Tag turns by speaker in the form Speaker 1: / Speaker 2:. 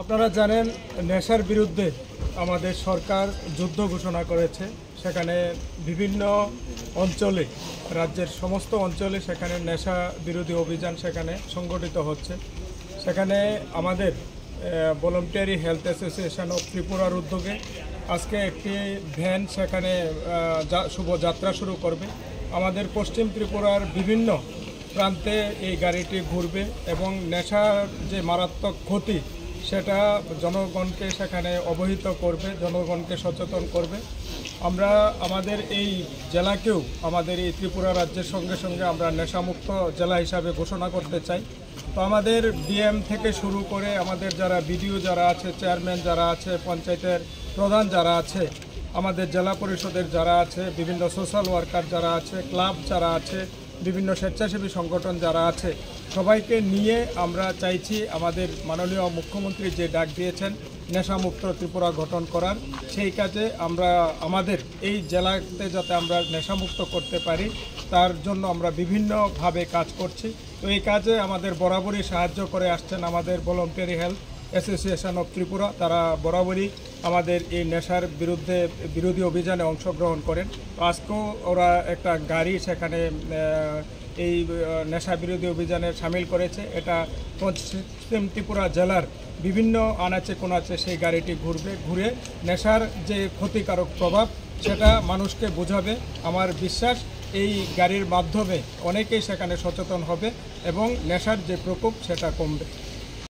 Speaker 1: আপনারা জানেন নেশার বিরুদ্ধে আমাদের সরকার যুদ্ধ ঘোষণা করেছে। সেখানে বিভিন্ন অঞ্চলে, রাজ্যের সমস্ত অঞ্চলে সেখানে নেশা বিরোধী অভিযান সেখানে সংগঠিত হচ্ছে। সেখানে আমাদের ভলান্টিয়ারি হেলথ অ্যাসোসিয়েশন অফ ত্রিপুরার উদ্যোগে আজকে একটি ভ্যান সেখানে শুভযাত্রা শুরু করবে। আমাদের পশ্চিম ত্রিপুরার বিভিন্ন প্রান্তে এই গাড়িটি ঘুরবে এবং নেশার যে মারাত্মক ক্ষতি সেটা জনগণকে সেখানে অবহিত করবে, জনগণকে সচেতন করবে। আমরা আমাদের এই জেলাকেও আমাদের এই ত্রিপুরা রাজ্যের সঙ্গে সঙ্গে আমরা নেশামুক্ত জেলা হিসাবে ঘোষণা করতে চাই। তো আমাদের ডিএম থেকে শুরু করে আমাদের যারা বিডিও যারা আছে, চেয়ারম্যান যারা আছে, পঞ্চায়েতের প্রধান যারা আছে, আমাদের জেলা পরিষদের যারা আছে, বিভিন্ন সোশ্যাল ওয়ার্কার যারা আছে, ক্লাব যারা আছে, বিভিন্ন স্বেচ্ছাসেবী সংগঠন যারা আছে, সবাইকে নিয়ে আমরা চাইছি আমাদের মাননীয় মুখ্যমন্ত্রী যে ডাক দিয়েছেন নেশামুক্ত ত্রিপুরা গঠন করার, সেই কাজে আমরা আমাদের এই জেলাতে যাতে আমরা নেশামুক্ত করতে পারি তার জন্য আমরা বিভিন্নভাবে কাজ করছি। তো এই কাজে আমাদের বরাবরই সাহায্য করে আসছেন আমাদের voluntary health association of Tripura. তারা বরাবরই আমাদের এই নেশার বিরোধী অভিযানে অংশগ্রহণ করেন। আজকেও ওরা একটা গাড়ি সেখানে এই নেশা বিরোধী অভিযানে সামিল করেছে। এটা পশ্চিম ত্রিপুরা জেলার বিভিন্ন আনাচে কোনাচে সেই গাড়িটি ঘুরে নেশার যে ক্ষতিকারক প্রভাব সেটা মানুষকে বোঝাবে। আমার বিশ্বাস এই গাড়ির মাধ্যমে অনেকেই সেখানে সচেতন হবে এবং নেশার যে প্রকোপ সেটা কমবে।